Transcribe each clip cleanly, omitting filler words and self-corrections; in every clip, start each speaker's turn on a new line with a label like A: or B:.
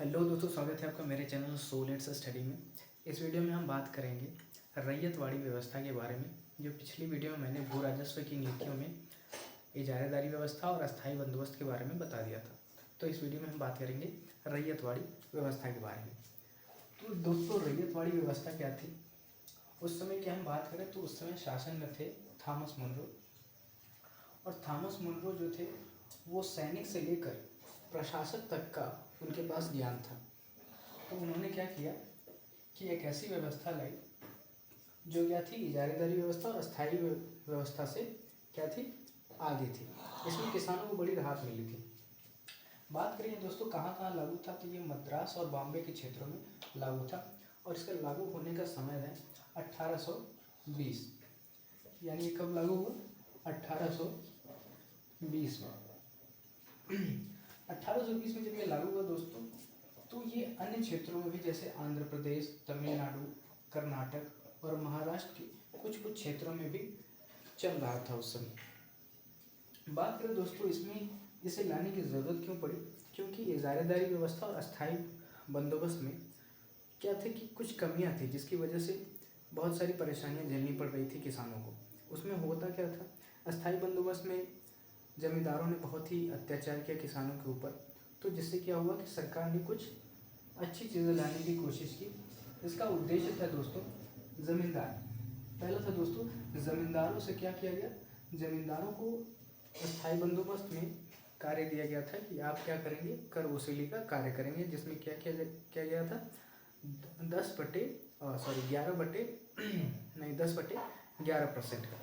A: Hello दोस्तों, स्वागत है आपका मेरे चैनल सोलेट्स स्टडी में। इस वीडियो में हम बात करेंगे रैयतवाड़ी व्यवस्था के बारे में। जो पिछली वीडियो में मैंने भू राजस्व की नीतियों में इजारेदारी व्यवस्था और अस्थायी बंदोबस्त के बारे में बता दिया था, तो इस वीडियो में हम बात करेंगे रैयतवाड़ी व्यवस्था के बारे में। तो दोस्तों, रैयतवाड़ी व्यवस्था क्या थी? उस समय की हम बात करें तो उस समय शासन में थे थॉमस मुनरो। और थॉमस मुनरो जो थे वो सैनिक से लेकर प्रशासक तक का उनके पास ज्ञान था। तो उन्होंने क्या किया कि एक ऐसी व्यवस्था लाई जो क्या थी, इजारेदारी व्यवस्था और अस्थायी व्यवस्था से क्या थी, आगे थी। इसमें किसानों को बड़ी राहत मिली थी। बात करें दोस्तों कहाँ कहाँ लागू था, तो ये मद्रास और बॉम्बे के क्षेत्रों में लागू था। और इसका लागू होने का समय है 1820, यानी ये कब लागू हुआ? 1820 में। 1820 में जब ये लागू हुआ दोस्तों, तो ये अन्य क्षेत्रों में भी, जैसे आंध्र प्रदेश, तमिलनाडु, कर्नाटक और महाराष्ट्र के कुछ कुछ क्षेत्रों में भी चल रहा था उस समय। बात करें दोस्तों इसमें इसे लाने की ज़रूरत क्यों पड़ी? क्योंकि इजारेदारी व्यवस्था और अस्थायी बंदोबस्त में क्या थे कि कुछ कमियां थी, जिसकी वजह से बहुत सारी परेशानियां झेलनी पड़ रही थी किसानों को। उसमें होता क्या था, अस्थायी बंदोबस्त में जमींदारों ने बहुत ही अत्याचार किया किसानों के ऊपर। तो जिससे क्या हुआ कि सरकार ने कुछ अच्छी चीज़ें लाने की कोशिश की। इसका उद्देश्य था दोस्तों ज़मींदार। पहला था दोस्तों, ज़मींदारों से क्या किया गया, ज़मींदारों को अस्थायी बंदोबस्त में कार्य दिया गया था कि आप क्या करेंगे, कर वसूली का कार्य करेंगे। जिसमें क्या किया गया था, 10/11% का।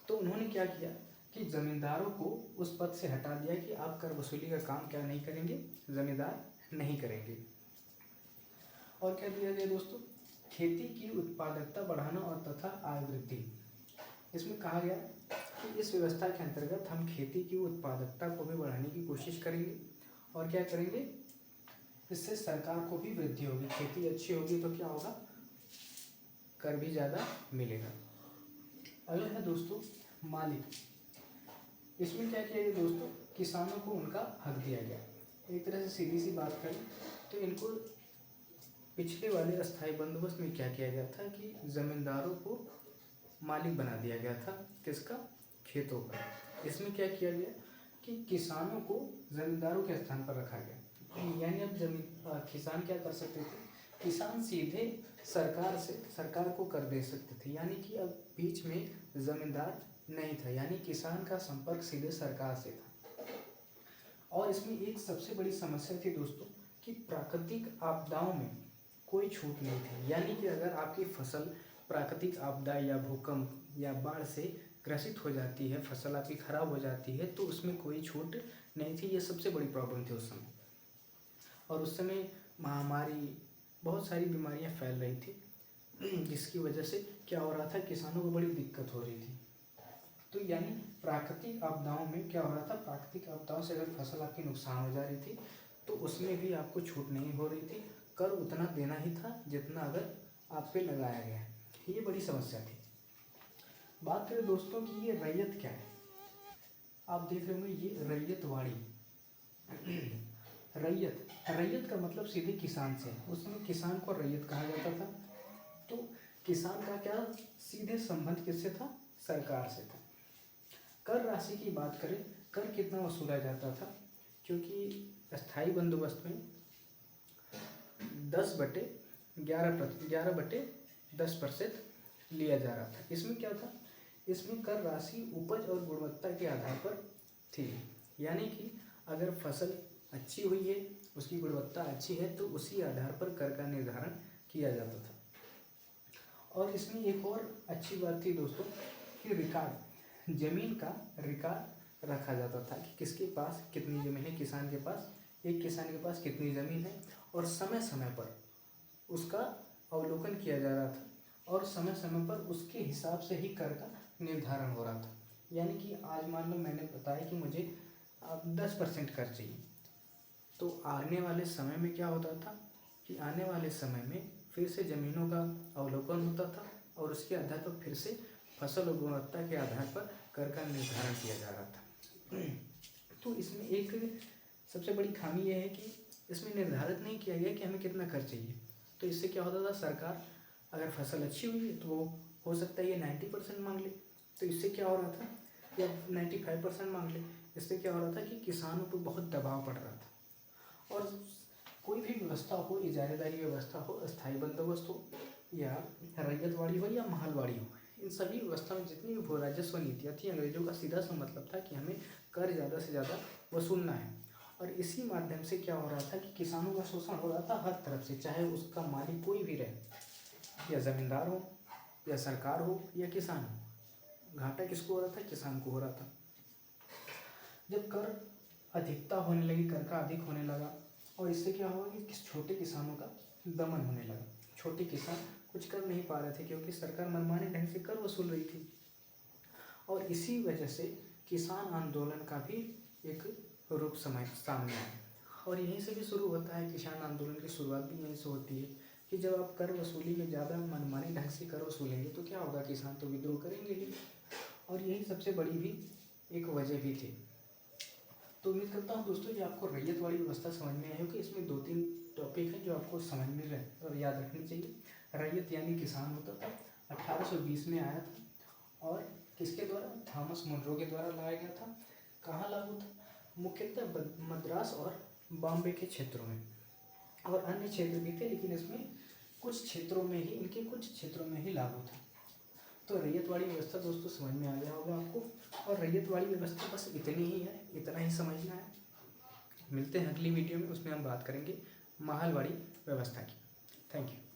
A: तो उन्होंने क्या किया कि ज़मींदारों को उस पद से हटा दिया कि आप कर वसूली का काम क्या नहीं करेंगे, ज़मींदार नहीं करेंगे। और क्या दिया गया दोस्तों, खेती की उत्पादकता बढ़ाना और तथा आय वृद्धि। इसमें कहा गया कि इस व्यवस्था के अंतर्गत हम खेती की उत्पादकता को भी बढ़ाने की कोशिश करेंगे। और क्या करेंगे, इससे सरकार को भी वृद्धि होगी। खेती अच्छी होगी तो क्या होगा, कर भी ज़्यादा मिलेगा। अगला है दोस्तों मालिक। इसमें क्या किया गया दोस्तों, किसानों को उनका हक दिया गया। एक तरह से सीधी सी बात करें तो इनको पिछले वाले अस्थायी बंदोबस्त में क्या किया गया था कि जमींदारों को मालिक बना दिया गया था। किसका? खेतों का। इसमें क्या किया गया कि किसानों को जमींदारों के स्थान पर रखा गया। यानी अब किसान क्या कर सकते थे, किसान सीधे सरकार को कर दे सकते थे। यानी कि अब बीच में जमींदार नहीं था, यानी किसान का संपर्क सीधे सरकार से था। और इसमें एक सबसे बड़ी समस्या थी दोस्तों कि प्राकृतिक आपदाओं में कोई छूट नहीं थी। यानी कि अगर आपकी फसल प्राकृतिक आपदा या भूकंप या बाढ़ से ग्रसित हो जाती है, फसल आपकी खराब हो जाती है, तो उसमें कोई छूट नहीं थी। ये सबसे बड़ी प्रॉब्लम थी उस समय। और उस समय महामारी, बहुत सारी बीमारियां फैल रही थी, जिसकी वजह से क्या हो रहा था, किसानों को बड़ी दिक्कत हो रही थी। तो यानी प्राकृतिक आपदाओं में क्या हो रहा था, प्राकृतिक आपदाओं से अगर फसल आपकी नुकसान हो जा रही थी तो उसमें भी आपको छूट नहीं हो रही थी। कर उतना देना ही था जितना अगर आप पे लगाया गया है। ये बड़ी समस्या थी। बात करें दोस्तों कि ये रैयत क्या है, आप देख रहे होंगे ये रैयतवाड़ी। रैयत का मतलब सीधे किसान से। उसमें किसान को रैयत कहा जाता था। तो किसान का क्या सीधे संबंध किससे था, सरकार से था। कर राशि की बात करें, कर कितना वसूला जाता था, क्योंकि अस्थायी बंदोबस्त में 11/10% लिया जा रहा था। इसमें क्या था, इसमें कर राशि उपज और गुणवत्ता के आधार पर थी। यानी कि अगर फसल अच्छी हुई है, उसकी गुणवत्ता अच्छी है, तो उसी आधार पर कर का निर्धारण किया जाता था। और इसमें एक और अच्छी बात थी दोस्तों कि रिकॉर्ड, जमीन का रिकॉर्ड रखा जाता था कि किसके पास कितनी ज़मीन है। किसान के पास, एक किसान के पास कितनी ज़मीन है, और समय समय पर उसका अवलोकन किया जा रहा था। और समय समय पर उसके हिसाब से ही कर का निर्धारण हो रहा था। यानी कि आज मान लो मैंने बताया कि मुझे अब 10% कर चाहिए, तो आने वाले समय में क्या होता था कि आने वाले समय में फिर से ज़मीनों का अवलोकन होता था और उसके आधार पर फिर से फसल और गुणवत्ता के आधार पर कर का निर्धारण किया जा रहा था। तो इसमें एक सबसे बड़ी खामी यह है कि इसमें निर्धारित नहीं किया गया कि हमें कितना कर चाहिए। तो इससे क्या होता था, सरकार अगर फसल अच्छी हुई है तो वो हो सकता है ये 90% मांग ले, तो इससे क्या हो रहा था, या 95% मांग ले। इससे क्या हो रहा था कि किसानों पर बहुत दबाव पड़ रहा था। और कोई भी व्यवस्था हो, इजारेदारी व्यवस्था हो, अस्थायी बंदोबस्त हो, या रैयतवाड़ी हो या महलवाड़ी हो, इन सभी व्यवस्था में जितनी भी भू राजस्व नीतियाँ थी, अंग्रेजों का सीधा सा मतलब था कि हमें कर ज़्यादा से ज़्यादा वसूलना है। और इसी माध्यम से क्या हो रहा था कि किसानों का शोषण हो रहा था हर तरफ से, चाहे उसका मालिक कोई भी रहे, या ज़मींदार हो या सरकार हो या किसान हो। घाटा किसको हो रहा था, किसान को हो रहा था। जब कर अधिकता होने लगी, कर का अधिक होने लगा, और इससे क्या हुआ कि छोटे किसानों का दमन होने लगा। छोटे किसान कुछ कर नहीं पा रहे थे क्योंकि सरकार मनमाने ढंग से कर वसूल रही थी। और इसी वजह से किसान आंदोलन का भी एक रूप सामने आया। और यहीं से भी शुरू होता है, किसान आंदोलन की शुरुआत भी यहीं से होती है कि जब आप कर वसूली में ज़्यादा मनमाने ढंग से कर वसूलेंगे तो क्या होगा, किसान तो विद्रोह करेंगे ही। और यही सबसे बड़ी भी एक वजह भी थी। तो उम्मीद करता हूँ दोस्तों कि आपको रैयतवाड़ी व्यवस्था समझ में आई होगी। इसमें 2-3 टॉपिक हैं जो आपको समझ में रहे और याद रखनी चाहिए। रैयत यानी किसान होता था, 1820 में आया था, और किसके द्वारा, थॉमस मुनरो के द्वारा लाया गया था। कहाँ लागू था, मुख्यतः मद्रास और बॉम्बे के क्षेत्रों में, और अन्य क्षेत्र भी थे, लेकिन इसमें कुछ क्षेत्रों में ही, इनके कुछ क्षेत्रों में ही लागू था। तो रैयतवाड़ी व्यवस्था दोस्तों समझ में आ गया होगा आपको। और रैयतवाड़ी व्यवस्था बस इतनी ही है, इतना ही समझना है। मिलते हैं अगली वीडियो में, उसमें हम बात करेंगे महलवाड़ी व्यवस्था की। Thank you.